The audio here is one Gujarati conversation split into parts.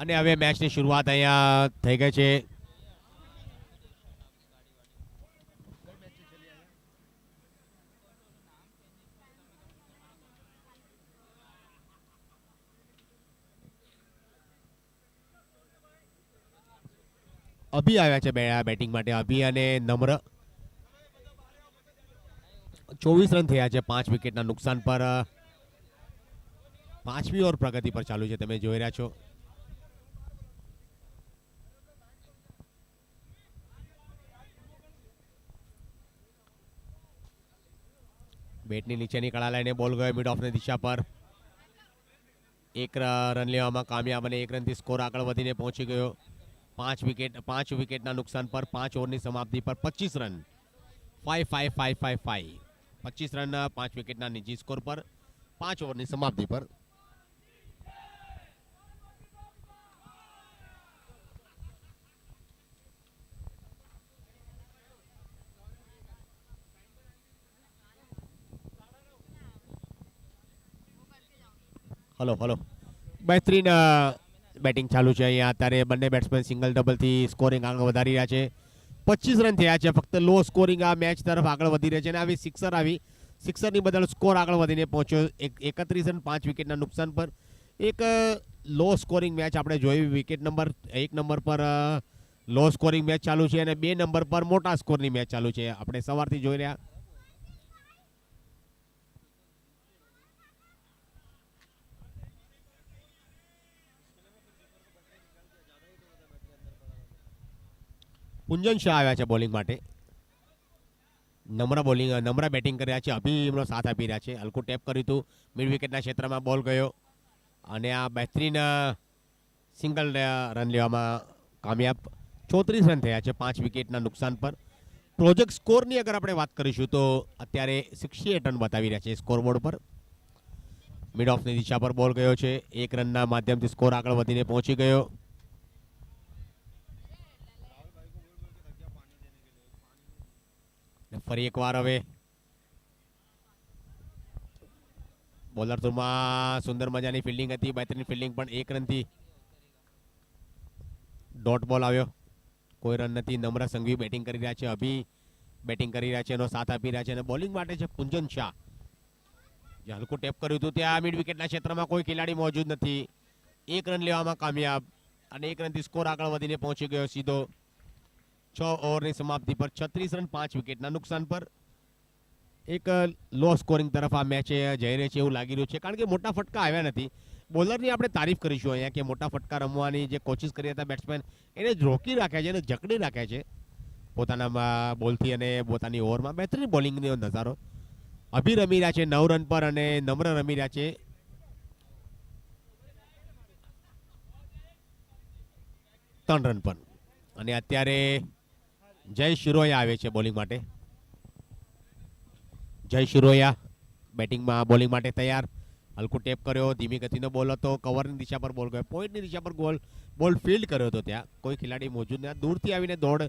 અને હવે મેચની શરૂઆત અહીંયા થઈ ગઈ છે. અભી આવ્યા છે બેટિંગ માટે. અભી અને નમ્ર 24 રન થયા છે 5 વિકેટના નુકસાન પર. પાંચમી ઓવર પ્રગતિ પર ચાલુ છે, તમે જોઈ રહ્યા છો. બેટની નીચેની કળા લઈને બોલ ગયો મિડ ઓફની દિશા પર. એક રન લેવામાં કામયાબ અને 1 રનથી સ્કોર આગળ વધીને પહોંચી ગયો. 5 વિકેટના નુકસાન પર 5 ઓવરની સમાપ્તિ પર 25 રન. 5-5-5-5-5 25 રન 5 વિકેટના નિજી સ્કોર પર 5 ઓવરની સમાપ્તિ પર. હલો બહેતરીન બેટિંગ ચાલુ છે અહીંયા અત્યારે. બંને બેટ્સમેન સિંગલ ડબલથી સ્કોરિંગ આગળ વધારી રહ્યા છે. 25 રન થયા છે. ફક્ત લો સ્કોરિંગ આ મેચ તરફ આગળ વધી રહી છે અને આવી સિક્સરની બદલ સ્કોર આગળ વધીને પહોંચ્યો 31 રન 5 વિકેટના નુકસાન પર. એક લો સ્કોરિંગ મેચ આપણે જોઈ. વિકેટ નંબર 1 નંબર પર લો સ્કોરિંગ મેચ ચાલુ છે અને 2 નંબર પર મોટા સ્કોરની મેચ ચાલુ છે. આપણે સવારથી જોઈ રહ્યા. કુંજન શાહ આવ્યા છે બોલિંગ માટે. નમ્ર બેટિંગ કરી રહ્યા છે. અભી એમનો સાથ આપી રહ્યા છે. હલકું ટેપ કર્યું હતું, મિડ વિકેટના ક્ષેત્રમાં બોલ ગયો અને આ બહેતરીન સિંગલ રન લેવામાં કામયાબ. 34 રન થયા છે 5 વિકેટના નુકસાન પર. પ્રોજેક્ટ સ્કોરની અગર આપણે વાત કરીશું તો અત્યારે 68 રન બતાવી રહ્યા છે સ્કોરબોર્ડ પર. મિડ ઓફની દિશા પર બોલ ગયો છે. 1 રનના માધ્યમથી સ્કોર આગળ વધીને પહોંચી ગયો. ફરી એકવાર હવે બોલર તુમાં સુંદર મજાની ફિલ્ડિંગ હતી. બહેતરીન ફિલ્ડિંગ પણ 1 રનથી ડોટ બોલ આવ્યો. કોઈ રન નથી. નમ્ર સંઘવી બેટિંગ કરી રહ્યા છે. અભી બેટિંગ કરી રહ્યા છે, એનો સાથ આપી રહ્યા છે અને બોલિંગ માટે છે કુંજન શાહ. જે હલકું ટેપ કર્યું હતું ત્યાં મિડ વિકેટના ક્ષેત્રમાં કોઈ ખેલાડી મોજૂદ નથી. 1 રન લેવામાં કામયાબ અને 1 રનથી સ્કોર આગળ વધીને પહોંચી ગયો સીધો 6 ઓવરની સમાપ્તિ પર. 36 રન 5 વિકેટના નુકસાન પર. એક લો સ્કોરિંગ તરફ આ મેચ જઈ રહી છે એવું લાગી રહ્યું છે, કારણ કે મોટા ફટકા આવ્યા નથી. બોલરની આપણે તારીફ કરીશું અહીંયા કે મોટા ફટકા રમવાની જે કોશિશ કરી હતા બેટ્સમેન, એને રોકી રાખ્યા છે, એને જકડી રાખ્યા છે પોતાના બોલથી અને પોતાની ઓવરમાં. બહેતરીન બોલિંગનો નજારો. અભી રમી રહ્યા છે 9 રન પર અને નમ્ર રમી રહ્યા છે 3 રન પર. અને અત્યારે જય શિરોયા આવે છે બોલિંગ માટે. જય શિરોયા બોલિંગ માટે તૈયાર. હલકું ટેપ કર્યો. ધીમી ગતિનો બોલ હતો. કવરની દિશા પર બોલ ગયો. પોઈન્ટની દિશા પર બોલ ફિલ્ડ કર્યો હતો. ત્યાં કોઈ ખેલાડી મોજૂદ નથી. દૂરથી આવીને દોડ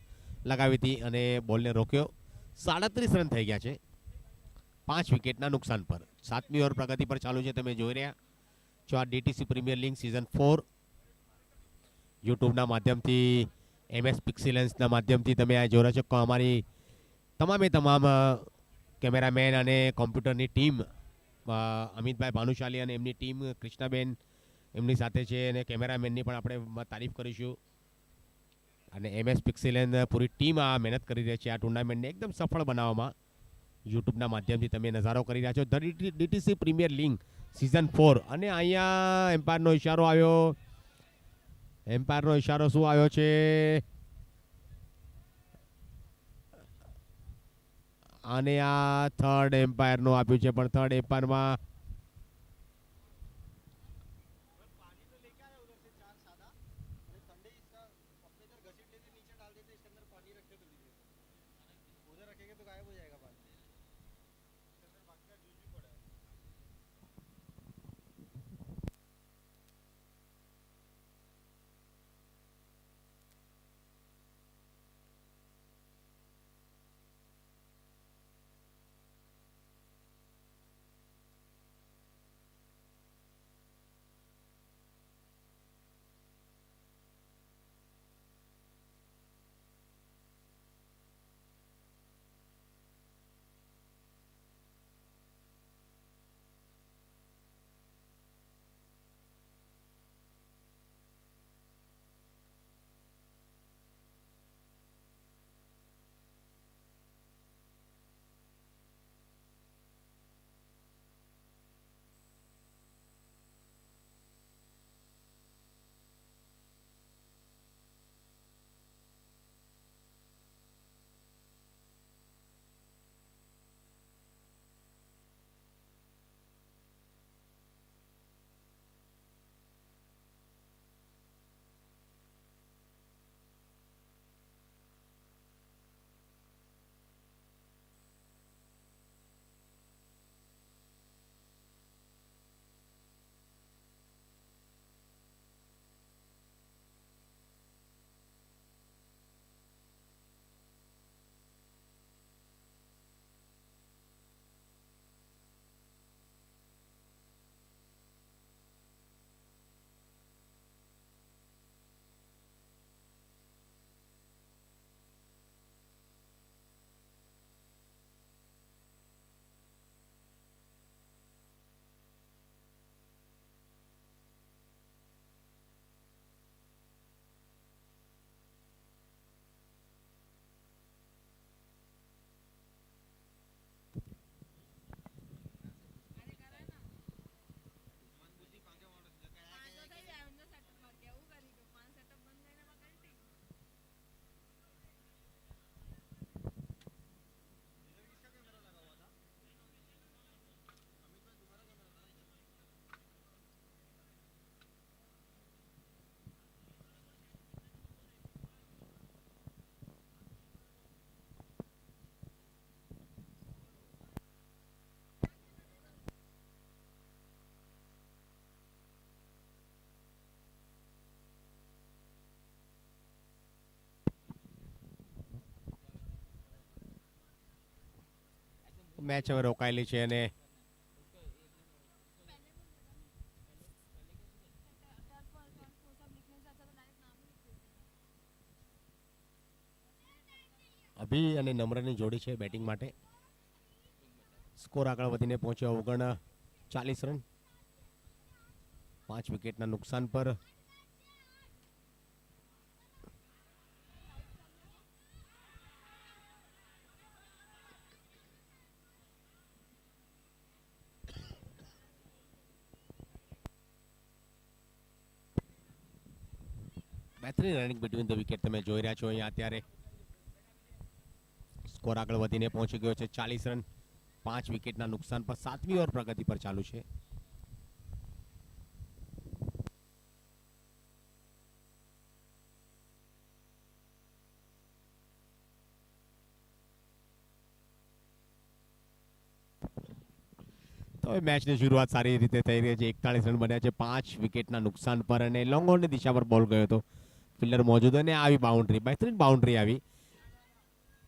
લગાવી હતી અને બોલને રોક્યો. 37 રન થઈ ગયા છે 5 વિકેટના નુકસાન પર. 7મી ઓવર પ્રગતિ પર ચાલુ છે, તમે જોઈ રહ્યા છો. આ ડીટીસી પ્રીમિયર લીગ સિઝન 4 યુટ્યુબના માધ્યમથી, MS પિક્સેલન્સના માધ્યમથી તમે આ જોઈ રહ્યા છો. અમારી તમામ કેમેરામેન અને કોમ્પ્યુટરની ટીમ, અમિતભાઈ ભાનુશાલી અને એમની ટીમ કૃષ્ણાબેન એમની સાથે છે અને કેમેરામેનની પણ આપણે તારીફ કરીશું. અને MS પિક્સેલન પૂરી ટીમ આ મહેનત કરી રહી છે આ ટુર્નામેન્ટને એકદમ સફળ બનાવવામાં. યુટ્યુબના માધ્યમથી તમે નજારો કરી રહ્યા છો ડીટીસી પ્રીમિયર લીગ સિઝન 4. અને અહીંયા એમ્પાયરનો ઇશારો આવ્યો. એમ્પાયરનો ઇશારો શું આવ્યો છે? અને આ થર્ડ એમ્પાયરનું આપ્યું છે, પણ થર્ડ એમ્પાયરમાં મેચ હવે રોકાયેલી છે અને અભી અને નમ્રની જોડી છે બેટિંગ માટે. સ્કોર આગળ વધીને પહોંચ્યો 39 રન, 5 વિકેટના નુકસાન પર. બેહતરીન રનિંગ બિટવીન ધ વિકેટ તમે જોઈ રહ્યા છો અહીંયા અત્યારે. સ્કોર આગળ વધીને પહોંચી ગયો છે 40 રન, 5 વિકેટના નુકસાન પર. 7મી ઓવર પ્રગતિ પર ચાલુ છે. તો મેચની શરૂઆત સારી રીતે થઈ રહી છે. 41 રન બન્યા છે 5 વિકેટના નુકસાન પર અને લોંગ ઓનની દિશા પર બોલ ગયો હતો. ફિલ્ડર મોજૂદ અને આવી બાઉન્ડ્રી, બહેતરીન બાઉન્ડ્રી આવી.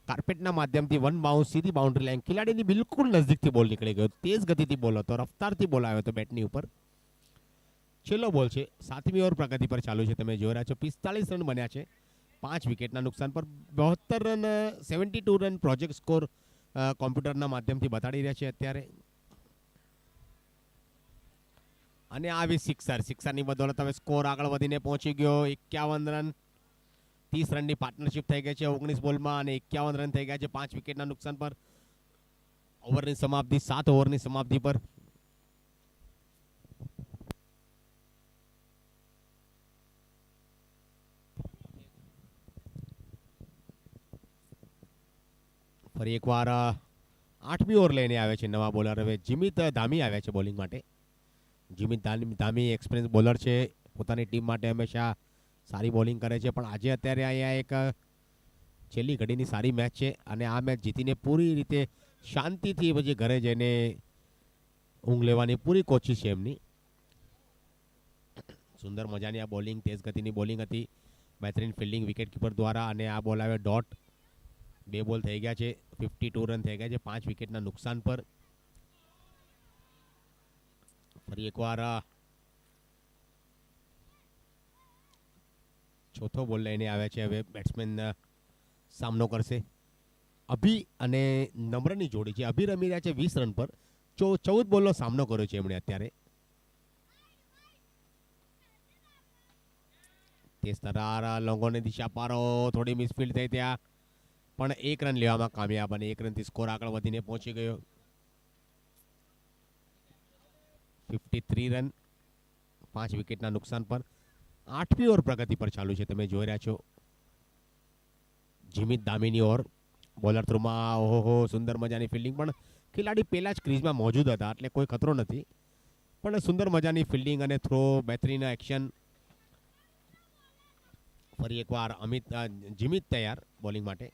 કાર્પેટના માધ્યમથી વન બાઉન્સ સીધી બાઉન્ડ્રી લાઈન. ખેલાડીની બિલકુલ નજદીકથી બોલ નીકળી ગયો. તેજ ગતિથી બોલ હતો, રફતારથી બોલ આવ્યો હતો બેટની ઉપર. છેલ્લો બોલ છે. 7મી ઓવર પ્રગતિ પર ચાલુ છે. તમે જોઈ રહ્યા છો 45 રન બન્યા છે 5 વિકેટના નુકસાન પર. 72 રન, 72 રન પ્રોજેક્ટ સ્કોર કોમ્પ્યુટરના માધ્યમથી બતાડી રહ્યા છે અત્યારે. અને આવી સિક્સરની બદોલત હવે સ્કોર આગળ વધીને પહોંચી ગયો 51 રન. 30 રનની પાર્ટનરશિપ થઈ ગઈ છે 19 બોલમાં અને 51 રન થઈ ગયા છે 5 વિકેટના નુકસાન પર. ઓવરની સમાપ્તિ 7 ઓવરની સમાપ્તિ પર. ફરી એકવાર 8મી ઓવર લઈને આવે છે નવા બોલર. હવે જીમિત ધામી આવ્યા છે બોલિંગ માટે. જીમિત ધામી એક્સપિરિયન્સ બોલર છે. પોતાની ટીમ માટે હંમેશા સારી બોલિંગ કરે છે, પણ આજે અત્યારે અહીંયા એક છેલ્લી ઘડીની સારી મેચ છે અને આ મેચ જીતીને પૂરી રીતે શાંતિથી પછી ઘરે જઈને ઊંઘ લેવાની પૂરી કોશિશ છે એમની. સુંદર મજાની આ બોલિંગ, તેજ ગતિની બોલિંગ હતી. બહેતરીન ફિલ્ડિંગ વિકેટ કીપર દ્વારા અને આ બોલ આવ્યો ડોટ. 2 બોલ થઈ ગયા છે, 52 રન થઈ ગયા છે 5 વિકેટના નુકસાન પર. ફરી એકવાર ચોથો બોલ લઈને આવ્યા છે. હવે બેટ્સમેન સામનો કરશે. અભી અને નમ્રની જોડી છે. અભી રમી રહ્યા છે 20 રન પર. 14 બોલનો સામનો કર્યો છે એમણે અત્યારે. તેજ તરાર લોંગોની દિશા પર થોડી મિસફિલ્ડ થઈ ત્યાં, પણ 1 રન લેવામાં કામયાબ અને 1 રનથી સ્કોર આગળ વધીને પહોંચી ગયો 53 રન, 5 વિકેટના નુકસાન પર. 8મી ઓવર પ્રગતિ પર ચાલુ છે. તમે જોઈ રહ્યા છો જીમિત ધામીની ઓવર. બોલર થ્રુમાં ઓહો સુંદર મજાની ફિલ્ડિંગ, પણ ખેલાડી પહેલા જ ક્રીઝમાં મોજૂદ હતા એટલે કોઈ ખતરો નથી, પણ સુંદર મજાની ફિલ્ડિંગ અને થ્રો, બહેતરીન એક્શન. ફરી એકવાર જીમિત તૈયાર બોલિંગ માટે.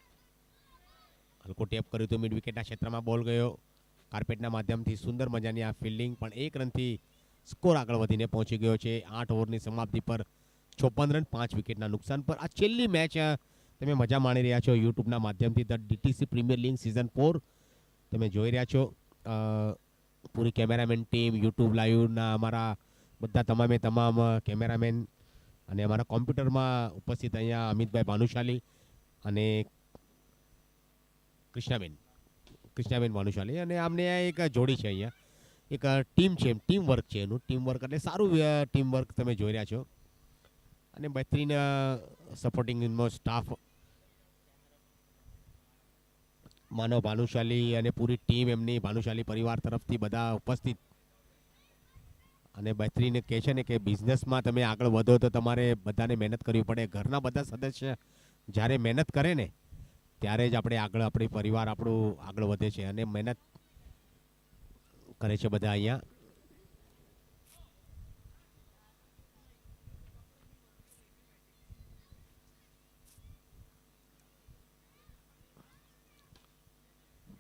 હલકો ટેપ કર્યું હતું મિડ વિકેટના ક્ષેત્રમાં બોલ ગયો. કાર્પેટના માધ્યમથી સુંદર મજાની આ ફિલ્ડિંગ, પણ 1 રનથી સ્કોર આગળ વધીને પહોંચી ગયો છે 8 ઓવરની સમાપ્તિ પર. 54 રન, 5 વિકેટના નુકસાન પર. આ છેલ્લી મેચ તમે મજા માણી રહ્યા છો યુટ્યુબના માધ્યમથી. The DTC premier league season 4 તમે જોઈ રહ્યા છો. પૂરી કેમેરામેન ટીમ, યુટ્યુબ લાઈવના અમારા બધા તમામ કેમેરામેન અને અમારા કોમ્પ્યુટરમાં ઉપસ્થિત અહીંયા અમિતભાઈ ભાનુશાલી અને કૃષ્ણાબેન ભાનુશાલી, અને આમને એક જોડી છે અહીંયા. એક ટીમ છે, ટીમ વર્ક છે એનું. ટીમ વર્ક એટલે સારું ટીમ વર્ક તમે જોઈ રહ્યા છો. અને બહેતરીન સપોર્ટિંગનો સ્ટાફ, માનવ ભાનુશાલી અને પૂરી ટીમ એમની ભાનુશાલી પરિવાર તરફથી બધા ઉપસ્થિત. અને બહેતરીન કહે છે ને કે બિઝનેસમાં તમે આગળ વધો તો તમારે બધાને મહેનત કરવી પડે. ઘરના બધા સદસ્ય જ્યારે મહેનત કરે ને ત્યારે જ આપણી પરિવાર આપણું આગળ વધે છે, અને મહેનત કરે છે બધા અહીંયા.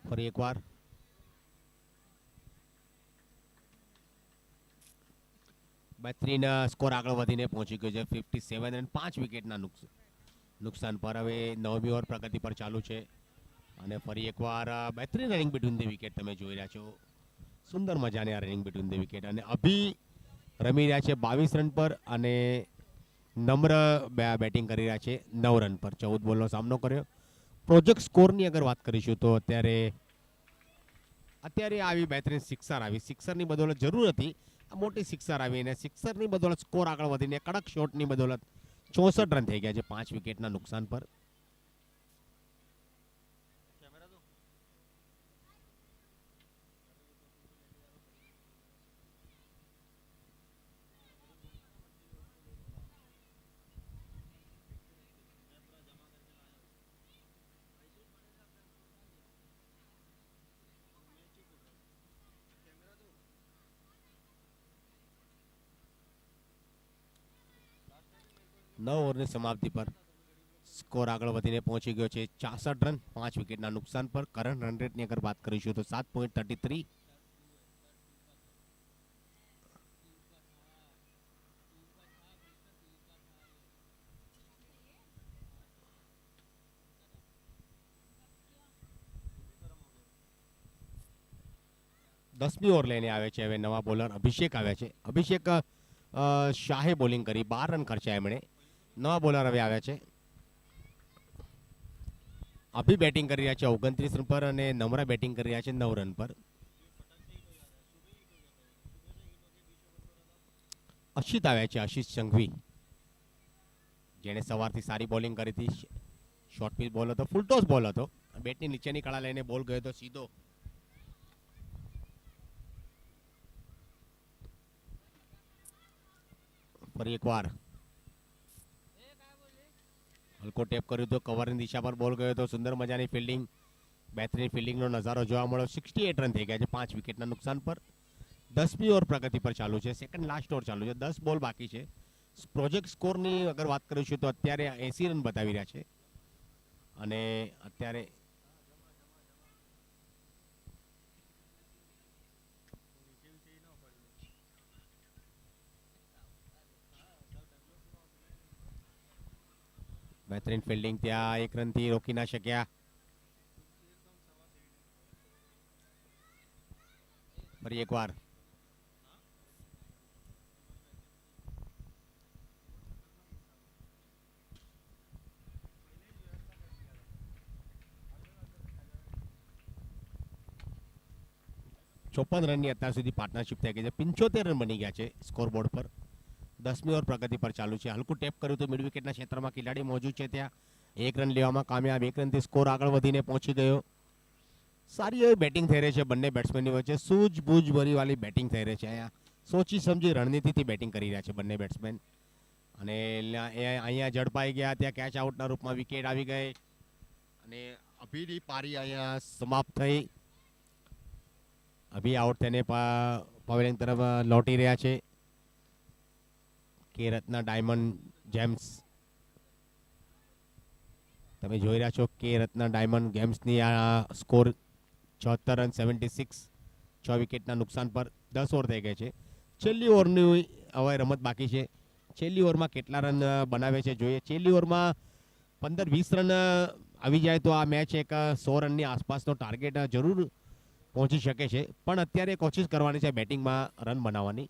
ફરી એકવાર બહેતરીન સ્કોર આગળ વધીને પહોંચી ગયો છે 57 રન, 5 વિકેટના નુકસાન પર. હવે 9મી ઓવર પ્રગતિ પર ચાલુ છે અને ફરી એકવાર બહેતરીન રનિંગ બિટવીન ધ વિકેટ તમે જોઈ રહ્યા છો. સુંદર મજાની આ રનિંગ બિટવીન ધ વિકેટ. અને અભી રમી રહ્યા છે 22 રન પર અને નમ્ર બેટિંગ કરી રહ્યા છે 9 રન પર. 14 બોલનો સામનો કર્યો. પ્રોજેક્ટ સ્કોરની અગર વાત કરીશું તો અત્યારે આવી બહેતરીન સિક્સર આવી. સિક્સરની બદોલત જરૂર હતી, આ મોટી સિક્સર આવી અને સિક્સરની બદોલત સ્કોર આગળ વધીને કડક શોટની બદોલત 64 રન થઈ ગયા છે 5 વિકેટના નુકસાન પર. નવ ઓવરની સમાપ્તિ પર સ્કોર આગળ વધીને પહોંચી ગયો છે 66 રન 5 વિકેટના નુકસાન પર. કરંટ રન રેટની અગર વાત કરીશું તો 7.33. દસમી ઓવર લઈને આવે છે હવે નવા બોલર અભિષેક આવ્યા છે. અભિષેક શાહે બોલિંગ કરી, 12 રન ખર્ચ્યા એમણે. નવા બોલર હવે આવ્યા છે. અભી બેટિંગ કરી રહ્યા છે 29 રન પર અને નમરા બેટિંગ કરી રહ્યા છે 9 રન પર. અશિત આવ્યા છે, આશિષ સંઘવી, જેણે સવારથી સારી બોલિંગ કરી હતી. શોર્ટ પીચ બોલ હતો, ફૂલ ટોસ બોલ હતો. બેટની નીચેની કળા લઈને બોલ ગયો તો સીધો. ફરી એકવાર હલકો ટેપ કર્યું તો કવરની દિશા પર બોલ ગયો તો. સુંદર મજાની ફિલ્ડિંગ, બહેતરીન ફિલ્ડિંગનો નજારો જોવા મળ્યો. 68 રન થઈ ગયા છે 5 વિકેટના નુકસાન પર. 10મી ઓવર પ્રગતિ પર ચાલુ છે, સેકન્ડ લાસ્ટ ઓવર ચાલુ છે, 10 બોલ બાકી છે. પ્રોજેક્ટ સ્કોરની અગર વાત કરીશું તો અત્યારે 80 રન બતાવી રહ્યા છે અને અત્યારે બહેતરીન ફિલ્ડિંગ, ત્યાં 1 રનથી રોકી ના શક્યા. ફરી એકવાર 54 રનની અત્યાર સુધી પાર્ટનરશિપ થઈ ગઈ છે. 75 રન બની ગયા છે સ્કોરબોર્ડ પર. 10મી ઓવર પ્રગતિ પર ચાલુ છે. હલકું ટેપ કર્યું તો મિડ વિકેટના ક્ષેત્રમાં ખેલાડી મોજૂદ છે, ત્યાં 1 રન લેવામાં કામયાબ. 1 રનથી સ્કોર આગળ વધીને પહોંચી ગયો. સારી એવી બેટિંગ થઈ રહી છે બંને બેટ્સમેનની વચ્ચે. સૂઝબૂઝ ભરીવાળી બેટિંગ થઈ રહી છે. અહીંયા સોચી સમજી રણનીતિથી બેટિંગ કરી રહ્યા છે બંને બેટ્સમેન અને અહીંયા ઝડપાઈ ગયા. ત્યાં કેચ આઉટના રૂપમાં વિકેટ આવી ગઈ અને અભીની પારી અહીંયા સમાપ્ત થઈ. અભી આઉટ થઈને પવેલિયન તરફ લौटी રહ્યા છે. કે રત્ના ડાયમંડ જેમ્સ, તમે જોઈ રહ્યા છો કે રત્ના ડાયમંડ ગેમ્સની આ સ્કોર 74 રન 76, 6 વિકેટના નુકસાન પર. 10 ઓવર થઈ ગઈ છે. છેલ્લી ઓવરની હવે રમત બાકી છે. છેલ્લી ઓવરમાં કેટલા રન બનાવે છે જોઈએ. છેલ્લી ઓવરમાં 15-20 રન આવી જાય તો આ મેચ એક 100 રનની આસપાસનો ટાર્ગેટ જરૂર પહોંચી શકે છે, પણ અત્યારે કોશિશ કરવાની છે બેટિંગમાં રન બનાવવાની.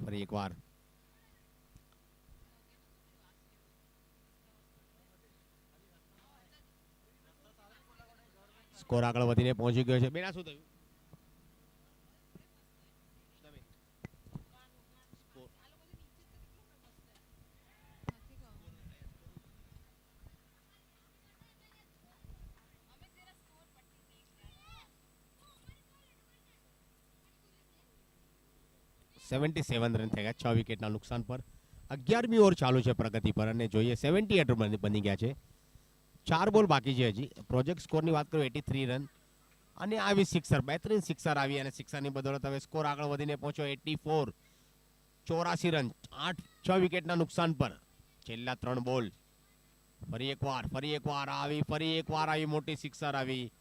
ફરી એકવાર સ્કોર આગળ વધીને પહોંચી ગયો છે. બેના શું થયું? 77 રન થઈ ગયા 6 વિકેટના નુકસાન પર. 11મી ઓવર ચાલુ છે પ્રગતિ પર અને જોઈએ 78 રન બની ગયા છે. 4 બોલ બાકી છે હજી. પ્રોજેક્ટ સ્કોરની વાત કરું 83 રન અને આવી સિક્સર, બહેતરીન સિક્સર આવી અને સિક્સરની બદોલત હવે સ્કોર આગળ વધીને પહોંચ્યો 84, 84 રન 6 વિકેટના નુકસાન પર. છેલ્લા 3 બોલ. ફરી એકવાર આવી મોટી સિક્સર આવી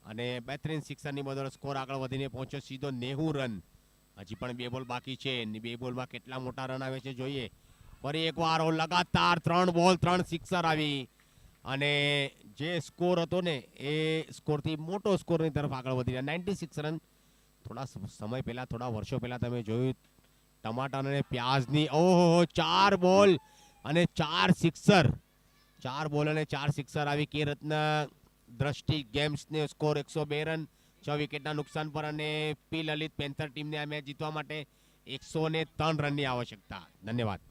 અને બહેતરીન સિક્સરની બદોલત સ્કોર આગળ વધીને પહોંચ્યો સીધો 90 રન હજી પણ 2 બોલ બાકી છે. 2 બોલમાં કેટલા મોટા રન આવે છે જોઈએ. ફરી એકવાર લગાતાર 3 બોલ 3 સિક્સર આવી અને જે સ્કોર હતો ને એ સ્કોરથી મોટો સ્કોરની તરફ આગળ વધી રહ્યા. 96 રન. થોડા સમય પહેલા, થોડા વર્ષો પહેલા તમે જોયું ટમાટર અને પ્યાજની, ઓહો 4 બોલ અને 4 સિક્સર. 4 બોલ અને 4 સિક્સર આવી કે રત્ન દ્રષ્ટિ ગેમ્સને સ્કોર 102 રન 6 વિકેટના નુકસાન પર અને પી લલિત પેન્થર ટીમને આ મેચ જીતવા માટે 103 રનની આવશ્યકતા. ધન્યવાદ.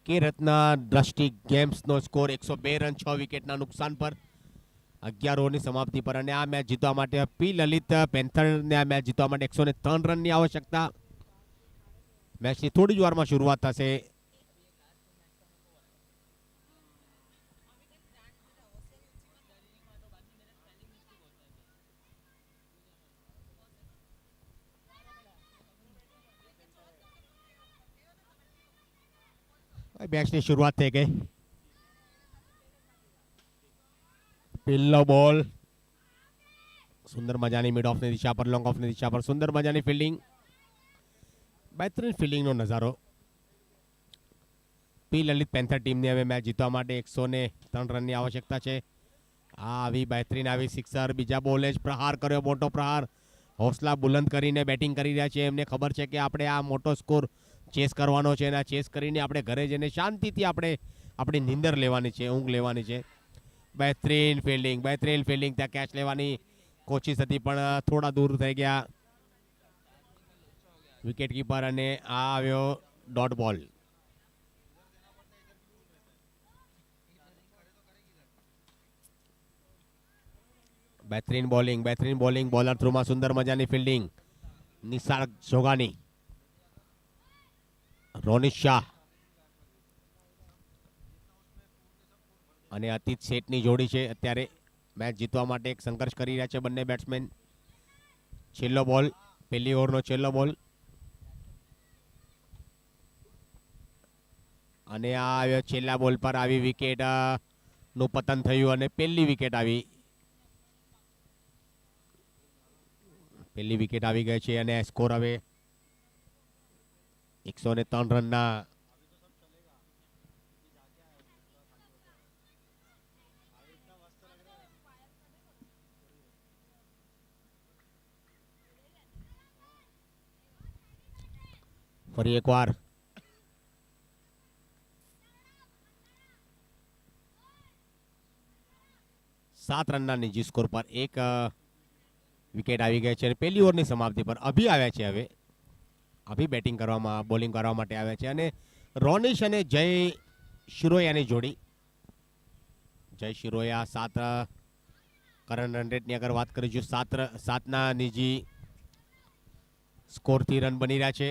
કે રત્ન દ્રષ્ટિ ગેમ્સનો સ્કોર 102 રન 6 વિકેટના નુકસાન પર 11 ઓવરની સમાપ્તિ પર અને આ મેચ જીતવા માટે પી લલિત પેન્થરને આ મેચ જીતવા માટે 103 રનની આવશ્યકતા. મેચની થોડી જ વારમાં શરૂઆત થશે. મેચની શરૂઆત થઈ ગઈ. પહેલો બોલ સુંદર મજાની મિડ ઓફની દિશા પર, લોંગ ઓફની દિશા પર સુંદર મજાની ફિલ્ડિંગ. બહેતરીન ફિલ્ડિંગનો નજારો. પી લલિત પેન્થર ટીમને હવે મેચ જીતવા માટે 103 રનની આવશ્યકતા છે. આ આવી બહેતરીન આવી સિક્સર. બીજા બોલે જ પ્રહાર કર્યો, મોટો પ્રહાર. હોસલા બુલંદ કરીને બેટિંગ કરી રહ્યા છે. એમને ખબર છે કે આપણે આ મોટો સ્કોર ચેસ કરવાનો છે અને આ ચેસ કરીને આપણે ઘરે જઈને શાંતિથી આપણે આપણી નીંદર લેવાની છે, ઊંઘ લેવાની છે. બહેતરીન ફિલ્ડિંગ, બહેતરીન ફિલ્ડિંગ. ત્યાં કેચ લેવાની કોશિશ હતી પણ થોડા દૂર થઈ ગયા વિકેટ કીપર અને આ આવ્યો ડોટ બોલ. બહેતરીન બોલિંગ, બહેતરીન બોલિંગ. બોલર થ્રુમાં સુંદર મજાની ફિલ્ડિંગ. નિસાર જોગાની, રોનિત શાહ અને અતિત શેઠની જોડી છે. અત્યારે મેચ જીતવા માટે એક સંઘર્ષ કરી રહ્યા છે બંને બેટ્સમેન. છેલ્લો બોલ, પહેલી ઓવરનો છેલ્લો બોલ અને આ આવ્યો છેલ્લા બોલ પર આવી વિકેટ નું પતન થયું અને પહેલી વિકેટ આવી. પહેલી વિકેટ આવી ગઈ છે અને સ્કોર હવે 103 રનના ફરી એકવાર સાત રનના નિજી સ્કોર પર એક વિકેટ આવી ગઈ છે અને પહેલી ઓવરની સમાપ્તિ પર અભી આવ્યા છે. હવે અભી બેટિંગ કરવામાં, બોલિંગ કરવા માટે આવ્યા છે અને રોનિશ અને જય શિરોયાની જોડી. જય શિરોયા 7 કરંટ રન રેટની અગર વાત કરીશું, 7ના નિજી સ્કોરથી રન બની રહ્યા છે.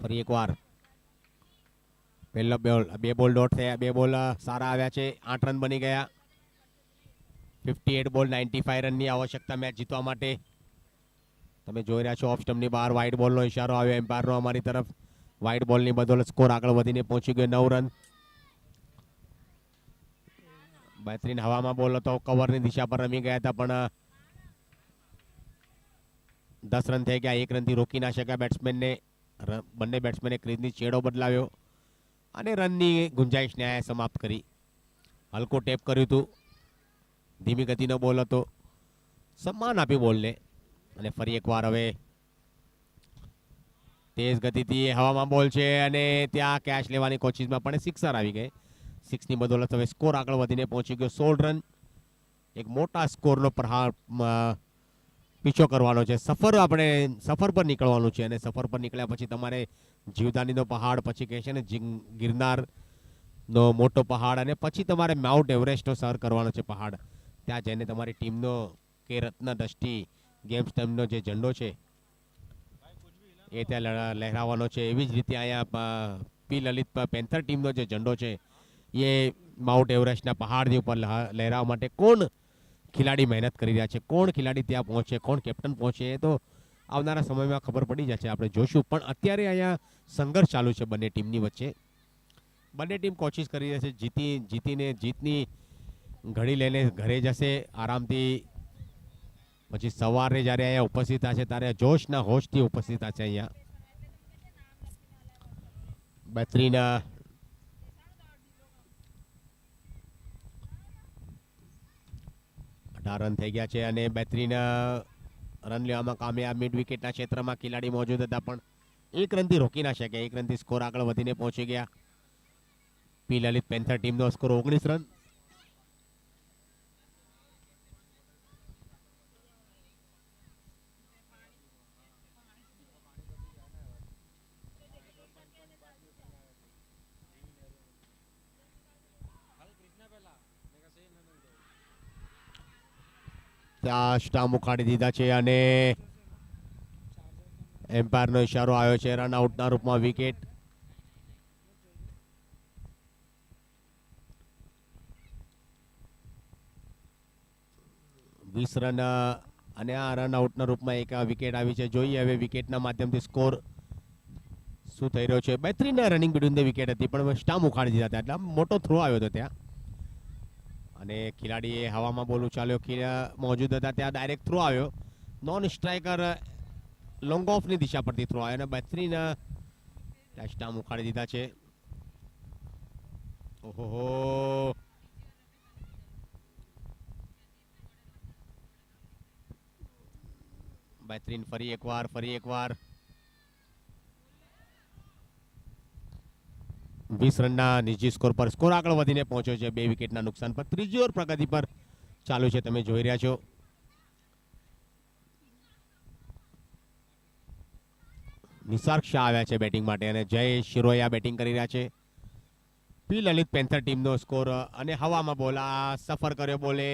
ફરી એકવાર પહેલો બોલ, 2 બોલ ડોટ થયા, 2 બોલ સારા આવ્યા છે. 8 રન બની ગયા. 58 બોલ 95 રનની આવશ્યકતા મેચ જીતવા માટે. તમે જોઈ રહ્યા છો ઓફ સ્ટમ્પની બહાર વાઇડ બોલનો ઇશારો આવ્યો એમ્પાયરનો અમારી તરફ. વાઇડ બોલની બદોલત સ્કોર આગળ વધીને પહોંચી ગયો 9 રન. બહેતરીન હવામાં બોલ હતો, કવરની દિશા પર રમી ગયા હતા પણ 10 રન થઈ ગયા. 1 રનથી રોકી ના શક્યા બેટ્સમેનને. બંને બેટ્સમેને ક્રીઝની છેડો બદલાવ્યો અને રનની ગુંજાઈશને સમાપ્ત કરી. હલકો ટેપ કર્યું હતું. ધીમી ગતિનો બોલ હતો. સન્માન આપ્યું બોલને. અને ફરી એકવાર હવે તેજ ગતિથી હવામાં બોલ છે અને ત્યાં કેચ લેવાની કોશિશમાં પણ સિક્સર આવી ગઈ. સિક્સની બદોલત હવે સ્કોર આગળ વધીને પહોંચી ગયો 16 રન. એક મોટા સ્કોરનો પ્રહાર પીછો કરવાનો છે. સફર પર નીકળવાનું છે અને સફર પર નીકળ્યા પછી તમારે જીવદાનીનો પહાડ, પછી કહે છે ને ગિરનારનો મોટો પહાડ, અને પછી તમારે માઉન્ટ એવરેસ્ટનો સર કરવાનો છે પહાડ. ત્યાં જઈને તમારી ટીમનો કે રત્ન દ્રષ્ટિ ગેમ્સ ટીમનો જે ઝંડો છે એ ત્યાં લહેરાવાનો છે. એવી જ રીતે અહીંયા પી લલિત પેન્થર ટીમનો જે ઝંડો છે એ માઉન્ટ એવરેસ્ટના પહાડની ઉપર લહેરાવવા માટે કોણ ખેલાડી મહેનત કરી રહ્યા છે, કોણ ખેલાડી ત્યાં પહોંચે, કોણ કેપ્ટન પહોંચે, એ તો આવનારા સમયમાં ખબર પડી જશે, આપણે જોશું. પણ અત્યારે અહીંયા સંઘર્ષ ચાલુ છે બંને ટીમની વચ્ચે. બંને ટીમ કોશિશ કરી રહી છે જીતની ઘડી લઈને ઘરે જશે આરામથી. પછી સવારે જ્યારે અહીંયા ઉપસ્થિત થશે ત્યારે જોશના હોશથી ઉપસ્થિત થશે. અહીંયા બહેતરીન 18 રન થઈ ગયા છે અને બહેતરીન રન લેવામાં કામયાબ. મિડ વિકેટના ક્ષેત્રમાં ખેલાડી મોજૂદ હતા પણ 1 રનથી રોકી ના શક્યા. 1 રનથી સ્કોર આગળ વધીને પહોંચી ગયા. પી લલિત પેન્થર ટીમનો સ્કોર 19 રન. સ્ટામ્પ ઉખાડી દીધા છે અને એમ્પાયરનો ઇશારો આવ્યો છે રન આઉટના રૂપમાં. વિકેટ રન અને આ રન આઉટના રૂપમાં એક વિકેટ આવી છે. જોઈએ હવે વિકેટના માધ્યમથી સ્કોર શું થઈ રહ્યો છે. બહેતરીન રનિંગ બિટવીન ધ વિકેટ હતી પણ સ્ટામ્પ ઉખાડી દીધા હતા એટલે મોટો થ્રો આવ્યો હતો ત્યાં અને ખેલાડીએ હવામાં બોલ ઉછાલ્યો. મોજૂદ હતા ત્યાં ડાયરેક્ટ થ્રો આવ્યો. નોન સ્ટ્રાઇકર લોંગ ઓફની દિશા પરથી થ્રો આવ્યો અને બહેતરીન સ્ટામ્પ ઉખાડી દીધા છે. ઓહો, બહેતરીન. ફરી એકવાર 20 રનના નિજી સ્કોર પર સ્કોર આગળ વધીને પહોંચ્યો છે 2 વિકેટના નુકસાન પર. ત્રીજી ઓવર પ્રગતિ પર ચાલુ છે, તમે જોઈ રહ્યા છો. નિસાર્ક શાહ આવ્યા છે બેટિંગ માટે અને જય શિરોયા બેટિંગ કરી રહ્યા છે. પી લલિત પેન્થર ટીમનો સ્કોર અને હવામાં બોલ. આ સફર કર્યો બોલે,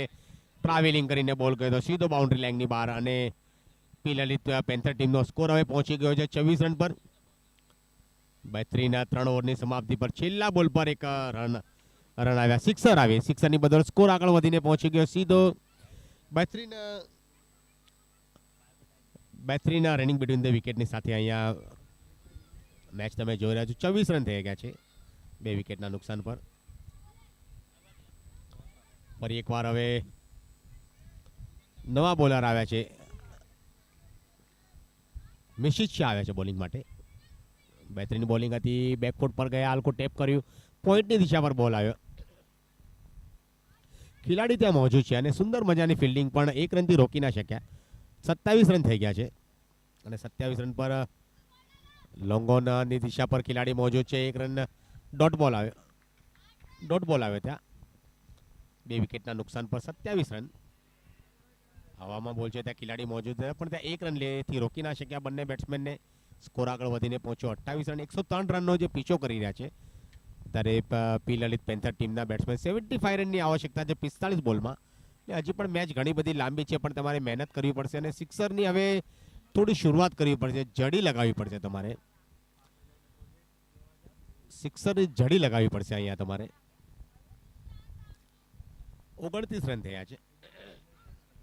ટ્રાવેલિંગ કરીને બોલ કર્યો સીધો બાઉન્ડ્રી લાઇનની બહાર અને પી લલિત પેન્થર ટીમનો સ્કોર હવે પહોંચી ગયો છે 24 રન પર. બહેતરીન 3 ઓવરની સમાપ્તિ પર છેલ્લા બોલ પર એક રન આવ્યા, સિક્સર આવી. સિક્સરની બદલ સ્કોર આગળ વધીને પહોંચી ગયો સીધો. બહેતરીન રનિંગ બિટવીન ધ વિકેટની સાથે અહીંયા મેચ તમે જોઈ રહ્યા છો. 24 રન થઈ ગયા છે 2 વિકેટના નુકસાન પર. ફરી એકવાર હવે નવા બોલર આવ્યા છે. મિશિત શાહ આવ્યા છે બોલિંગ માટે. બહેતરીન બોલિંગ હતી. બેકફૂટ પર ગયા, હલકો ટેપ કર્યું, પોઈન્ટની દિશા પર બોલ આવ્યો. ખેલાડી ત્યાં મોજૂદ છે અને સુંદર મજાની ફિલ્ડિંગ પણ 1 રનથી રોકી ના શક્યા. 27 રન થઈ ગયા છે અને 27 રન પર લોંગ ઓનની દિશા પર ખેલાડી મોજૂદ છે. 1 રન ડોટ બોલ આવ્યો ત્યાં 2 વિકેટના નુકસાન પર. 27 રન હવામાં બોલ છે ત્યાં ખેલાડી મોજૂદ છે પણ ત્યાં 1 રન લેથી રોકી ના શક્યા બંને બેટ્સમેનને. સ્કોર આગળ વધીને પહોંચ્યો 28 રન. 103 રનનો જે પીછો કરી રહ્યા છે ત્યારે પી લલિત પેન્થર ટીમના બેટ્સમેન. 75 રનની આવશ્યકતા છે 45 બોલમાં. હજી પણ મેચ ઘણી બધી લાંબી છે પણ તમારે મહેનત કરવી પડશે અને સિક્સરની હવે થોડી શરૂઆત કરવી પડશે, જડી લગાવવી પડશે તમારે. સિક્સરની જડી લગાવવી પડશે અહીંયા તમારે. 29 રન થયા છે.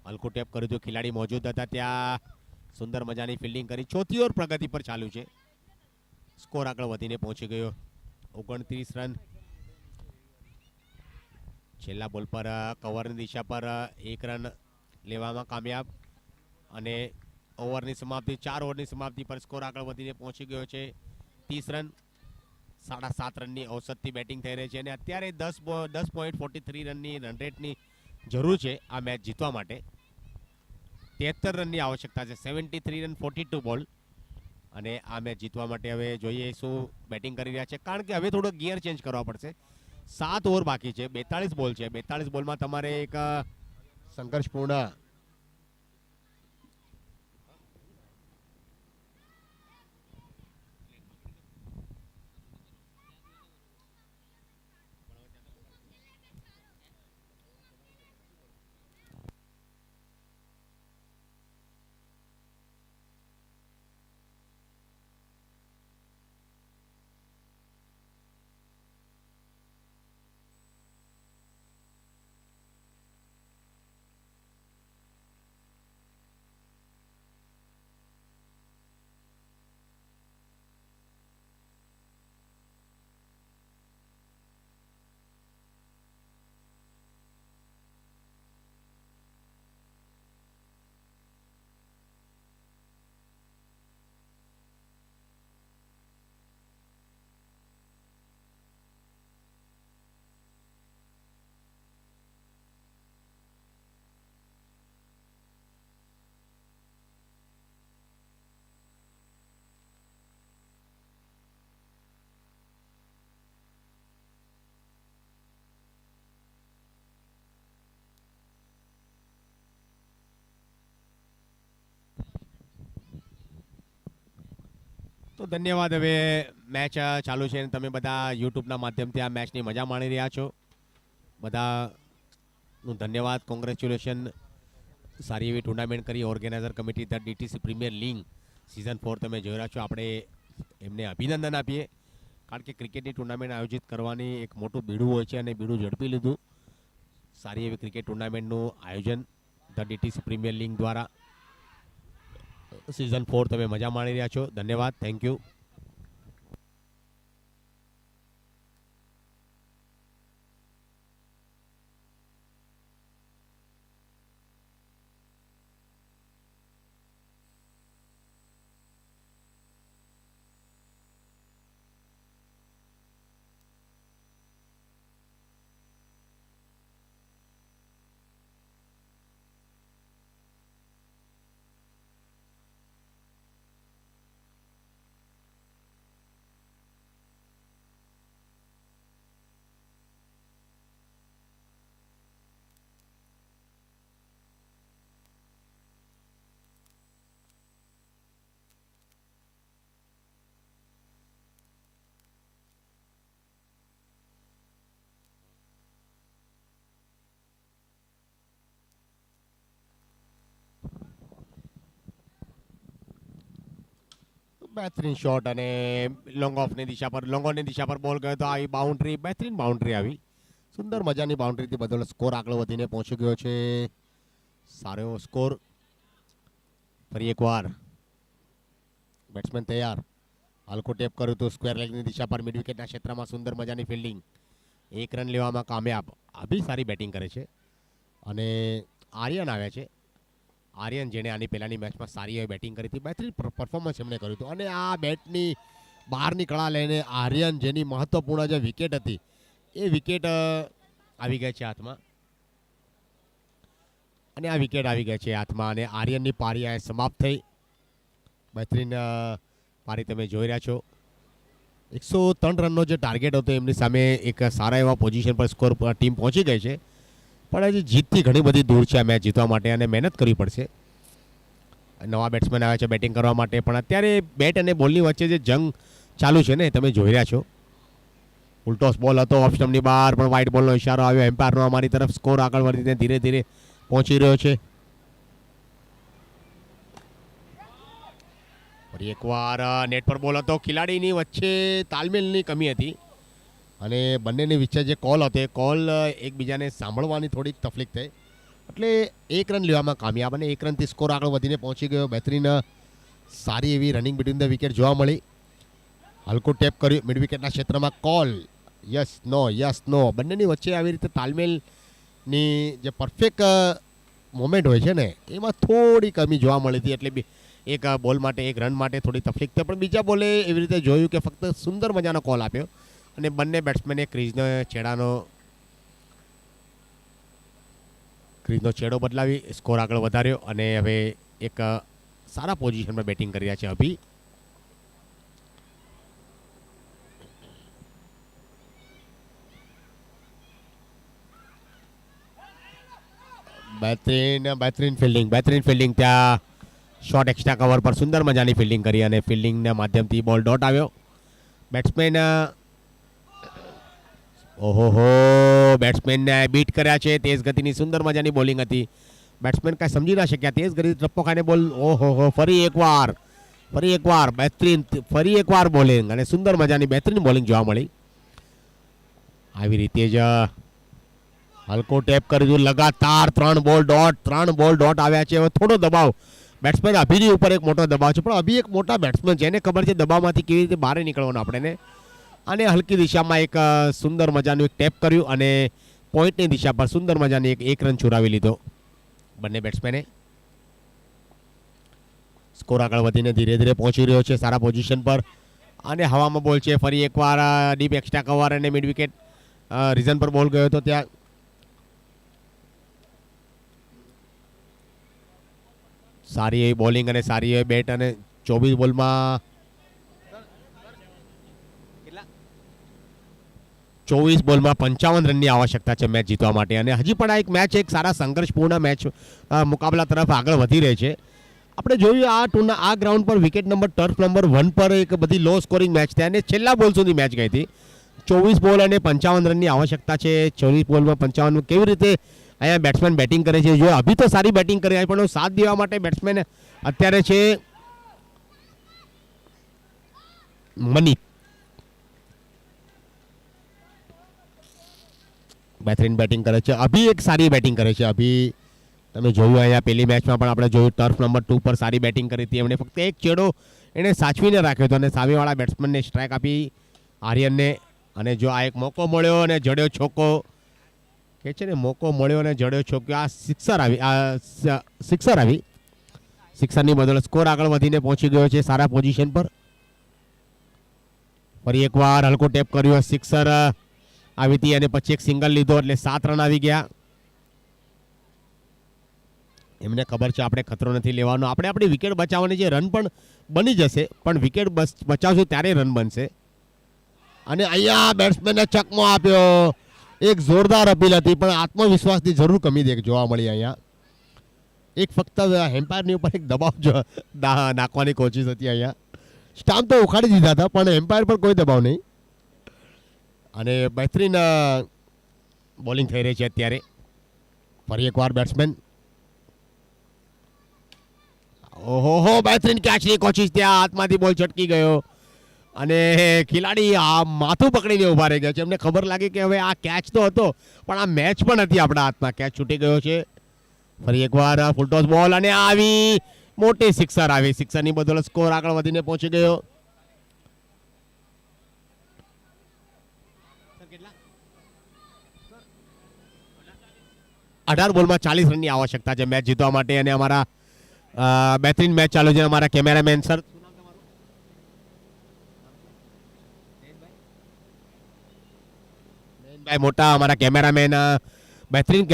હલકું ટેપ કર્યું હતું, ખેલાડી મોજૂદ હતા ત્યાં. સુંદર મજાની ફિલ્ડિંગ કરી. ચોથી ઓવર પ્રગતિ પર ચાલુ છે. સ્કોર આગળ વધીને પહોંચી ગયો 29 રન. છેલ્લા બોલ પર કવરની દિશા પર 1 રન લેવામાં કામયાબ અને ઓવરની સમાપ્તિ 4 ઓવરની સમાપ્તિ પર સ્કોર આગળ વધીને પહોંચી ગયો છે 30 રન. 7.5 રનની ઔસતથી બેટિંગ થઈ રહી છે અને અત્યારે 10.43 રનની રન રેટની જરૂર છે આ મેચ જીતવા માટે. 73 રનની આવશ્યકતા છે. 73 રન 42 બોલ. અને આ મેચ જીતવા માટે હવે જોઈએ શું બેટિંગ કરી રહ્યા છે, કારણ કે હવે થોડો ગિયર ચેન્જ કરવા પડશે. 7 ઓવર બાકી છે, 42 બોલ છે. 42 બોલમાં તમારે એક સંઘર્ષપૂર્ણ તો ધન્યવાદ. હવે મેચ ચાલુ છે અને તમે બધા યુટ્યુબના માધ્યમથી આ મેચની મજા માણી રહ્યા છો. બધાનું ધન્યવાદ, કોંગ્રેચ્યુલેશન. સારી એવી ટુર્નામેન્ટ કરી organiser committee the DTC premier league season 4 તમે જોઈ રહ્યા છો. આપણે એમને અભિનંદન આપીએ, કારણ કે ક્રિકેટની ટુર્નામેન્ટ આયોજિત કરવાની એક મોટું બીડું હોય છે અને બીડું ઝડપી લીધું. સારી એવી ક્રિકેટ ટુર્નામેન્ટનું આયોજન ધ ડીટીસી પ્રીમિયર લીગ દ્વારા સિઝન 4 તમે મજા માણી રહ્યા છો. ધન્યવાદ, થેન્ક યુ. બહેતરીન શોટ અને લોંગ ઓફની દિશા પર બોલ ગયો તો આવી બાઉન્ડ્રી, બહેતરીન બાઉન્ડ્રી આવી. સુંદર મજાની બાઉન્ડ્રીથી બદલ સ્કોર આગળ વધીને પહોંચી ગયો છે. સારો એવો સ્કોર. ફરી એકવાર બેટ્સમેન તૈયાર. હલકો ટેપ કર્યું હતું સ્ક્વેર લેગની દિશા પર મિડ વિકેટના ક્ષેત્રમાં. સુંદર મજાની ફિલ્ડિંગ. 1 રન લેવામાં કામયાબ. અભી સારી બેટિંગ કરે છે અને આર્યન આવ્યા છે. આર્યન, જેણે આની પહેલાંની મેચમાં સારી એવી બેટિંગ કરી હતી, બહેતરીન પરફોર્મન્સ એમણે કર્યું હતું. અને આ બેટની બહારની કળા લઈને આર્યન, જેની મહત્વપૂર્ણ જે વિકેટ હતી, એ વિકેટ આવી ગઈ છે હાથમાં. અને આ વિકેટ આવી ગઈ છે હાથમાં અને આર્યનની પારી આ સમાપ્ત થઈ. બહેતરીન પારી તમે જોઈ રહ્યા છો. 103 રનનો જે ટાર્ગેટ હતો એમની સામે એક સારા એવા પોઝિશન પર સ્કોર ટીમ પહોંચી ગઈ છે. પણ હજી જીતથી ઘણી બધી દૂર છે આ મેચ જીતવા માટે અને મહેનત કરવી પડશે. નવા બેટ્સમેન આવ્યા છે બેટિંગ કરવા માટે, પણ અત્યારે બેટ અને બોલની વચ્ચે જે જંગ ચાલુ છે ને તમે જોઈ રહ્યા છો. ઉલટોસ બોલ હતો ઓફ સ્ટમ્પની બહાર, પણ વ્હાઇટ બોલનો ઇશારો આવ્યો એમ્પાયરનો અમારી તરફ. સ્કોર આગળ વધીને ધીરે ધીરે પહોંચી રહ્યો છે. ફરી એકવાર નેટ પર બોલ હતો. ખેલાડીની વચ્ચે તાલમેલની કમી હતી અને બંનેની વચ્ચે જે કોલ હતો એ કોલ એકબીજાને સાંભળવાની થોડીક તકલીફ થઈ, એટલે 1 રન લેવામાં કામયાબ અને 1 રનથી સ્કોર આગળ વધીને પહોંચી ગયો. બહેતરીન સારી એવી રનિંગ બિટવીન ધ વિકેટ જોવા મળી. હલકો ટેપ કર્યું મિડ વિકેટના ક્ષેત્રમાં. કોલ યસ નો બંનેની વચ્ચે આવી રીતે તાલમેલની જે પરફેક્ટ મોમેન્ટ હોય છે ને એમાં થોડી કમી જોવા મળી હતી, એટલે એક બોલ માટે એક રન માટે થોડી તકલીફ થઈ, પણ બીજા બોલે એવી રીતે જોયું કે ફક્ત સુંદર મજાનો કોલ આપ્યો અને બંને બેટ્સમેને ક્રીઝનો છેડો બદલાવી સ્કોર આગળ વધાર્યો અને હવે એક સારા પોઝિશનમાં બેટિંગ કરી રહ્યા છે અભી. બહેતરીન ફિલ્ડિંગ ત્યાં શોર્ટ એક્સ્ટ્રા કવર પર સુંદર મજાની ફિલ્ડિંગ કરી અને ફિલ્ડિંગના માધ્યમથી બોલ ડોટ આવ્યો. બેટ્સમેન બેટ્સમેનને બીટ કર્યા છે. તેજ ગતિની સુંદર મજાની બોલિંગ હતી. બેટ્સમેન કાંઈ સમજી ના શક્યા. તેજ ગતિ ટપ્પો ખાઈને બોલ ફરી એકવાર બોલિંગ અને સુંદર મજાની બહેતરીન બોલિંગ જોવા મળી. આવી રીતે જ હલકો ટેપ કરી દીધું. લગાતાર 3 બોલ ડોટ આવ્યા છે. હવે થોડો દબાવ બેટ્સમેન અભિની ઉપર એક મોટો દબાવ છે, પણ અભી એક મોટા બેટ્સમેન છે, એને ખબર છે દબાવમાંથી કેવી રીતે બહાર નીકળવાનું આપણે. અને હલકી દિશામાં એક સુંદર મજાનું એક ટેપ કર્યું અને પોઈન્ટની દિશા પર સુંદર મજાની એક રન છુરાવી લીધો બંને બેટ્સમેને. સ્કોર આગળ વધીને ધીરે ધીરે પહોંચી રહ્યો છે સારા પોઝિશન પર અને હવામાં બોલ છે. ફરી એકવાર ડીપ એક્સ્ટ્રા કવર અને મિડ વિકેટ રીઝન પર બોલ ગયો હતો. ત્યાં સારી એવી બોલિંગ અને સારી એવી બેટ અને 24 બોલમાં 55 રનની આવશ્યકતા છે મેચ જીતવા માટે. અને હજી પણ આ એક મેચ એક સારા સંઘર્ષપૂર્ણ મેચ મુકાબલા તરફ આગળ વધી રહી છે. આપણે જોયું આ ગ્રાઉન્ડ પર વિકેટ ટર્ફ નંબર 1 પર એક બધી લો સ્કોરિંગ મેચ થઈ અને છેલ્લા બોલ સુધી મેચ ગઈ હતી. 24 બોલ અને 55 રનની આવશ્યકતા છે. 24 બોલમાં 55 કેવી રીતે અહીંયા બેટ્સમેન બેટિંગ કરે છે. જો અભી તો સારી બેટિંગ કરી પણ સાથ દેવા માટે બેટ્સમેન અત્યારે છે મનીત. બહેતરીન બેટિંગ કરે છે. અભી એક સારી બેટિંગ કરે છે. અભી તમે જોયું અહીંયા પેલી મેચમાં પણ આપણે જોયું ટર્ફ નંબર 2 પર સારી બેટિંગ કરી હતી. એમણે ફક્ત એક છેડો એણે સાચવીને રાખ્યો હતો અને સામેવાળા બેટ્સમેનને સ્ટ્રાઇક આપી આર્યનને. અને જો આ એક મોકો મળ્યો અને જડ્યો છોકો કે છે ને, મોકો મળ્યો અને જડ્યો છોક્યો. આ સિક્સર આવી. સિક્સરની બદલે સ્કોર આગળ વધીને પહોંચી ગયો છે સારા પોઝિશન પર. ફરી એકવાર હલકો ટેપ કર્યો. સિક્સર આવી હતી અને પછી એક સિંગલ લીધો એટલે 7 રન આવી ગયા. એમને ખબર છે આપણે ખતરો નથી લેવાનો. આપણે આપણી વિકેટ બચાવવાની છે. રન પણ બની જશે, પણ વિકેટ બચાવશું ત્યારે રન બનશે. અને અહીંયા બેટ્સમેને ચકમો આપ્યો. એક જોરદાર અપીલ હતી પણ આત્મવિશ્વાસની જરૂર કમી જોવા મળી અહીંયા. એક ફક્ત એમ્પાયરની ઉપર એક દબાવ નાખવાની કોશિશ હતી અહીંયા. સ્ટામ્પ તો ઉખાડી દીધા હતા પણ એમ્પાયર પર કોઈ દબાવ નહીં. અને બહેતરીન બોલિંગ થઈ રહી છે અત્યારે. ફરી એકવાર બેટ્સમેન બહેતરીન કેચની કોશિશ. ત્યાં હાથમાંથી બોલ છટકી ગયો અને ખેલાડી આ માથું પકડીને ઉભા રહી ગયા છે. એમને ખબર લાગી કે હવે આ કેચ તો હતો પણ આ મેચ પણ હતી આપણા હાથમાં. કેચ છૂટી ગયો છે. ફરી એકવાર ફૂલટોસ બોલ અને આવી મોટી સિક્સર આવી. સિક્સરની બદલે સ્કોર આગળ વધીને પહોંચી ગયો. 18 બોલમાં 40 રનની આવશ્યકતા છે મેચ જીતવા માટે. અને અમારા બહેતરીન મેચ ચાલુ છે. અમારા કેમેરામેન સર મોટા અમારા કેમેરામેન બહેતરીન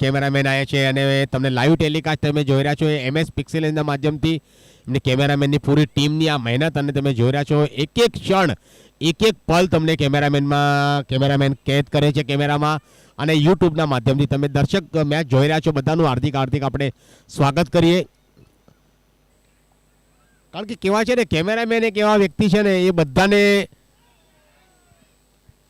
કેમેરામેન આવ્યા છે અને તમને લાઈવ ટેલિકાસ્ટ તમે જોઈ રહ્યા છો MS પિક્સેલના માધ્યમથી. એમની કેમેરામેનની પૂરી ટીમની આ મહેનત અને તમે જોઈ રહ્યા છો એક એક ક્ષણ એક પલ તમને કેમેરામેન કેદ કરે છે કેમેરામાં. અને યુટ્યુબના માધ્યમથી તમે દર્શક મેચ જોઈ રહ્યા છો બધાનું હાર્દિક આપણે સ્વાગત કરીએ. કારણ કે કેવા છે ને કેમેરામેન એક એવા વ્યક્તિ છે ને એ બધાને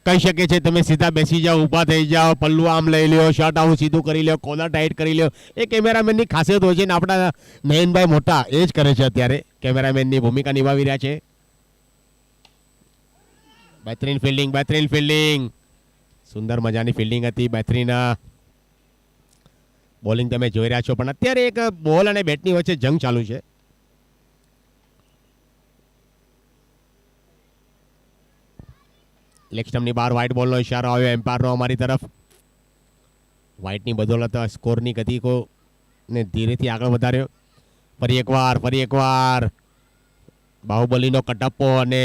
કહી શકે છે તમે સીધા બેસી જાઓ, ઊભા થઈ જાઓ, પલ્લું આમ લઈ લ્યો, શર્ટ આવું સીધું કરી લ્યો, કોલર ટાઈટ કરી લ્યો. એ કેમેરામેનની ખાસિયત હોય છે ને આપણા નયનભાઈ મોટા એ જ કરે છે અત્યારે. કેમેરામેનની ભૂમિકા નિભાવી રહ્યા છે. બહેતરીન ફિલ્ડિંગ સુંદર મજાની ફિલ્ડિંગ હતી. બહેતરીન બોલિંગ તમે જોઈ રહ્યા છો. પણ અત્યારે એક બોલ અને બેટની વચ્ચે જંગ ચાલુ છે. લેગ સ્ટમ્પની બહાર વ્હાઇટ બોલનો ઇશારો આવ્યો એમ્પાયરનો અમારી તરફ. વ્હાઇટની બદોલત સ્કોરની ગતિને ધીરેથી આગળ વધાર્યો. ફરી એકવાર બાહુબલીનો કટપ્પો અને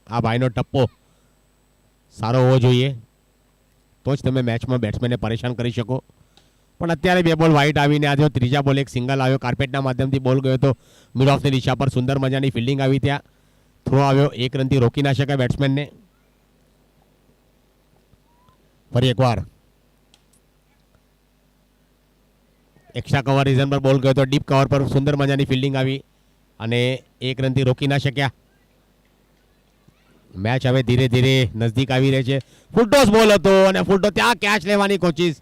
આ ભાઈનો ટપ્પો સારો હોવો જોઈએ તો જ તમે મેચમાં બેટ્સમેનને પરેશાન કરી શકો. પણ અત્યારે 2 બોલ વાઇટ આવીને આજે ત્રીજા બોલ એક સિંગલ આવ્યો. કાર્પેટના માધ્યમથી બોલ ગયો તો મિડ ઓફની દિશા પર સુંદર મજાની ફિલ્ડિંગ આવી. ત્યાં થ્રો આવ્યો. 1 રનથી રોકી ના શકાય બેટ્સમેનને. ફરી એકવાર એક્સ્ટ્રા કવર રીઝન પર બોલ ગયો તો ડીપ કવર પર સુંદર મજાની ફિલ્ડિંગ આવી અને 1 રનથી રોકી ના શક્યા. મેચ હવે ધીરે ધીરે નજદીક આવી રહી છે. ફૂલ ટોસ બોલ હતો અને ફૂલ ટોસ ત્યાં કેચ લેવાની કોશિશ.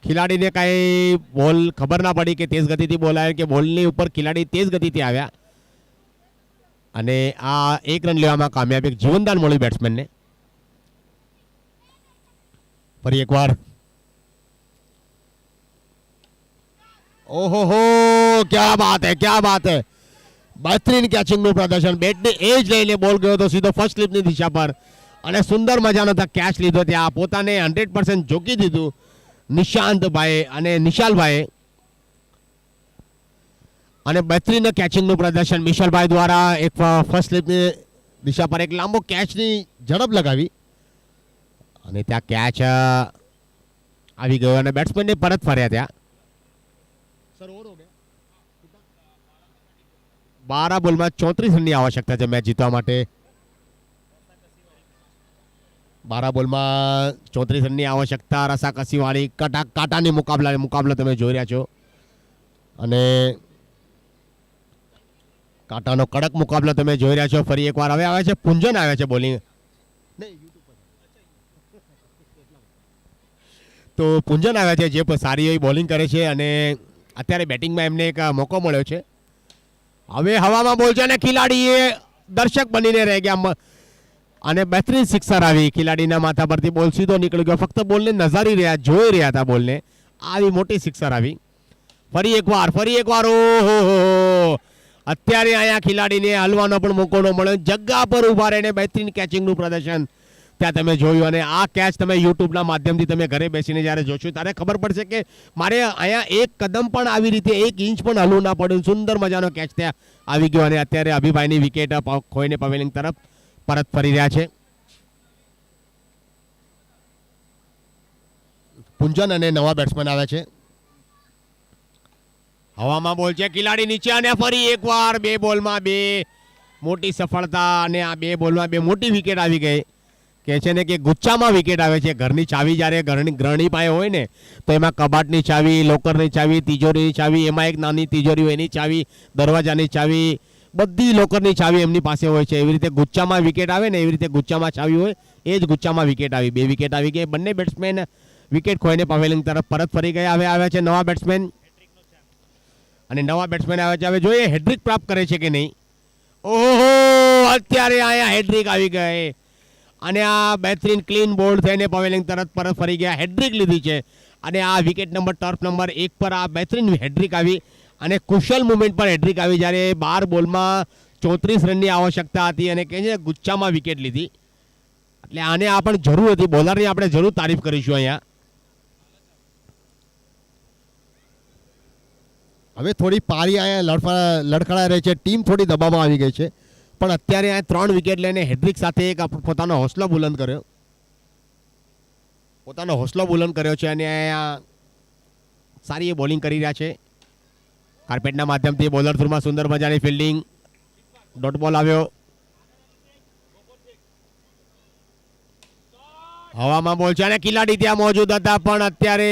ખિલાડીને કાંઈ બોલ ખબર ના પડી કે તેજ ગતિથી બોલ આવ્યો કે બોલની ઉપર ખિલાડી તેજ ગતિથી આવ્યા અને આ 1 રન લેવામાં કામયાબ. એક જીવનદાન મળ્યું બેટ્સમેનને. ફરી એકવાર ઓહો હો ક્યા બાત હે બહેતરીન કેચિંગનું પ્રદર્શન. બેટની એજ લઈને બોલ ગયો તો સીધો ફર્સ્ટ સ્લિપની દિશા પર અને સુંદર મજાનો કેચ લીધો. ત્યાં પોતાને 100% જોકી દીધું નિશાંતભાઈ અને નિશાલભાઈ અને બહેતરીન કેચિંગનું પ્રદર્શન મિશાલભાઈ દ્વારા એક ફર્સ્ટ સ્લિપની દિશા પર એક લાંબો કેચની ઝડપ લગાવી અને ત્યાં કેચ આવી ગયો અને બેટ્સમેનને પરત ફર્યા. ત્યાં 12 બોલમાં 34 રનની આવશ્યકતા છે મેચ જીતવા માટે. 12 બોલમાં 34 રનની આવશ્યકતા. રસાકસીવાળી કાંટાની મુકાબલો તમે જોઈ રહ્યા છો અને કાંટાનો કડક મુકાબલો તમે જોઈ રહ્યા છો. ફરી એકવાર હવે આવે છે પુંજન આવે છે બોલિંગ. તો પુંજન આવે છે જે સારી એવી બોલિંગ કરે છે અને અત્યારે બેટિંગમાં એમને એક મોકો મળ્યો છે. હવે હવામાં બોલ છે અને ખિલાડીએ દર્શક બનીને રહી ગયા અને બહેતરીન સિક્સર આવી. ખિલાડીના માથા પરથી બોલ સીધો નીકળી ગયો. ફક્ત બોલને નજારી રહ્યા જોઈ રહ્યા હતા બોલને. આવી મોટી સિક્સર આવી. ફરી એકવાર ઓહો અત્યારે અહીંયા ખિલાડીને હલવાનો પણ મોકો ન મળ્યો. જગ્ગા પર ઉભા રહીને બહેતરીન કેચિંગનું પ્રદર્શન ત્યાં તમે જોયું અને આ કેચ તમે યુટ્યુબના માધ્યમથી તમે ઘરે બેસીને જ્યારે જોશો ત્યારે ખબર પડશે કે મારે અહીંયા એક કદમ પણ આવી રીતે 1 ઇંચ પણ હલવું ના પડ્યું. સુંદર મજાનો કેચ ત્યાં આવી ગયો અને અત્યારે અભિભાઈની વિકેટ ખોઈને પવેલિંગ તરફ પરત ફરી રહ્યા છે. પુંજન અને નવા બેટ્સમેન આવે છે. હવામાં બોલ છે ખિલાડી નીચે અને ફરી એકવાર 2 બોલમાં 2 મોટી સફળતા અને આ 2 બોલમાં 2 મોટી વિકેટ આવી ગઈ. કે છે ને કે ગુચ્છામાં વિકેટ આવે છે. ઘરની ચાવી જ્યારે ગ્રહણી પાસે હોય ને તો એમાં કબાટની ચાવી, લોકરની ચાવી, તિજોરીની ચાવી, એમાં એક નાની તિજોરી હોય એની ચાવી, દરવાજાની ચાવી, બધી લોકરની ચાવી એમની પાસે હોય છે. એવી રીતે ગુચ્છામાં વિકેટ આવે ને એવી રીતે ગુચ્છામાં ચાવી હોય એ જ ગુચ્છામાં વિકેટ આવી. 2 વિકેટ આવી ગઈ. બંને બેટ્સમેન વિકેટ ખોઈને પવેલિંગ તરફ પરત ફરી ગયા. હવે આવ્યા છે નવા બેટ્સમેન અને નવા બેટ્સમેન આવે છે. હવે જોઈએ હેડ્રિક પ્રાપ્ત કરે છે કે નહીં. ઓહો અત્યારે અહીંયા હેડ્રિક આવી ગઈ અને આ બહેતરીન ક્લીન બોલ્ડ થઈને પવેલિંગ તરત પરત ફરી ગયા. હેડ્રિક લીધી છે અને આ વિકેટ નંબર ટર્ફ નંબર 1 પર આ બહેતરીન હેડ્રિક આવી અને કુશલ મુવમેન્ટ પર હેડ્રિક આવી. જ્યારે 12 બોલમાં 34 રનની આવશ્યકતા હતી અને કહે છે ગુચ્છામાં વિકેટ લીધી. એટલે આને આ પણ જરૂર હતી. બોલરની આપણે જરૂર તારીફ કરીશું અહીંયા. હવે થોડી પારી અહીંયા લડખડાઈ રહી છે. ટીમ થોડી દબાવમાં આવી ગઈ છે પણ અત્યારે આ 3 વિકેટ લઈને હેડ્રિક સાથે એક પોતાનો હોસલો બુલંદ કર્યો છે અને અહીંયા સારી એ બોલિંગ કરી રહ્યા છે. કાર્પેટના માધ્યમથી બોલર થ્રુમાં સુંદર મજાની ફિલ્ડિંગ. ડોટ બોલ આવ્યો. હવામાં બોલ છે અને ખિલાડી ત્યાં મોજૂદ હતા પણ અત્યારે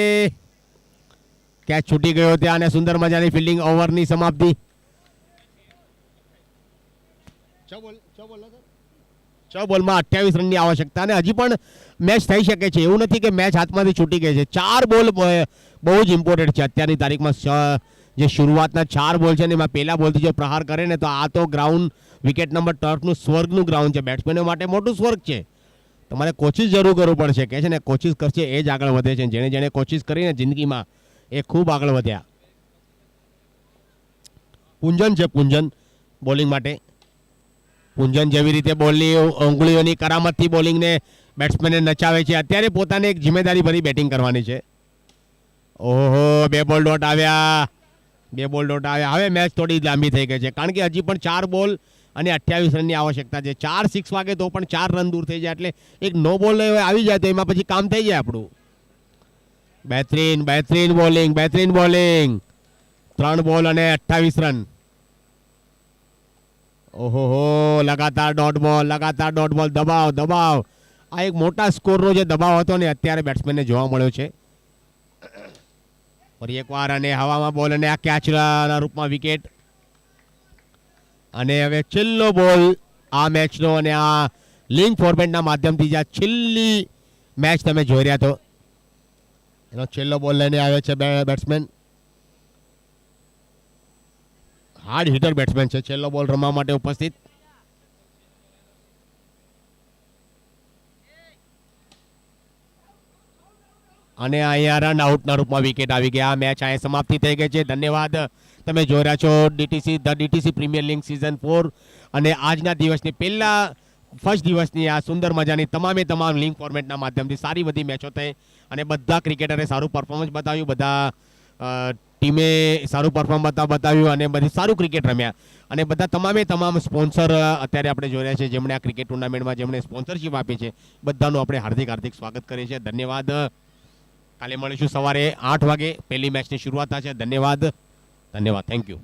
કેચ છૂટી ગયો ત્યાં અને સુંદર મજાની ફિલ્ડિંગ. ઓવરની સમાપ્તિ. 6 બોલમાં 28 રનની આવશ્યકતા અને હજી પણ મેચ થઈ શકે છે. એવું નથી કે મેચ હાથમાંથી છૂટી ગઈ છે. 4 બોલ બહુ જ ઇમ્પોર્ટન્ટ છે અત્યારની તારીખમાં. જે શરૂઆતના 4 બોલ છે ને એમાં પહેલા બોલથી જો પ્રહાર કરે ને તો આ તો ગ્રાઉન્ડ વિકેટ નંબર ટર્ફનું સ્વર્ગનું ગ્રાઉન્ડ છે. બેટ્સમેનો માટે મોટું સ્વર્ગ છે. તમારે કોશિશ જરૂર કરવું પડશે. કે છે ને કોશિશ કરશે એ જ આગળ વધે છે. જેણે કોશિશ કરીને જિંદગીમાં એ ખૂબ આગળ વધ્યા. પુંજન છે બોલિંગ માટે. પુંજન જેવી રીતે બોલની ઉંગળીઓની કરામતથી બોલિંગને બેટ્સમેનને નચાવે છે. અત્યારે પોતાને એક જિમ્મેદારી ભરી બેટિંગ કરવાની છે. ઓહો 2 બોલ ડોટ આવ્યા. 2 બોલ ડોટ આવે. હવે મેચ થોડી લાંબી થઈ ગઈ છે કારણ કે હજી પણ 4 બોલ અને 28 રનની આવશ્યકતા છે. 4 સિક્સ વાગે તો પણ 4 રન દૂર થઈ જાય એટલે એક નો બોલ આવી જાય તો એમાં પછી કામ થઈ જાય આપણું. બહેતરીન બોલિંગ 3 બોલ અને 28 રન. ઓહો લગાતાર ડોટ બોલ દબાવ. આ એક મોટા સ્કોરનો જે દબાવ હતો ને અત્યારે બેટ્સમેનને જોવા મળ્યો છે. ફરી એકવાર અને હવામાં બોલ અને આ કેચના રૂપમાં વિકેટ. અને હવે છેલ્લો બોલ આ મેચનો અને આ લિંક ફોર્મેટના માધ્યમથી જે છેલ્લી મેચ તમે જોઈ રહ્યા તો એનો છેલ્લો બોલ લઈને આવે છે બેટ્સમેન. હાર્ડ હિટર બેટ્સમેન છે, છેલ્લો બોલ રમવા માટે ઉપસ્થિત. અને અહીંયા રન આઉટના રૂપમાં વિકેટ આવી ગયા. આ મેચ અહીંયા સમાપ્તિ થઈ ગઈ છે. ધન્યવાદ. તમે જોઈ રહ્યા છો ડીટીસી પ્રીમિયર લીગ સિઝન 4 અને આજના દિવસની ફર્સ્ટ દિવસની આ સુંદર મજાની તમામ લીગ ફોર્મેટના માધ્યમથી સારી બધી મેચો થઈ અને બધા ક્રિકેટરે સારું પરફોર્મન્સ બતાવ્યું. બધા ટીમે સારું પરફોર્મન્સ બતાવ્યું અને બધી સારું ક્રિકેટ રમ્યા. અને બધા તમામ સ્પોન્સર અત્યારે આપણે જોઈ રહ્યા છીએ જેમણે આ ક્રિકેટ ટુર્નામેન્ટમાં જેમણે સ્પોન્સરશિપ આપી છે બધાનું આપણે હાર્દિક સ્વાગત કરીએ છીએ. ધન્યવાદ. કાલે મળીશું સવારે 8 વાગે. પહેલી મેચની શરૂઆત થશે. ધન્યવાદ. Thank you.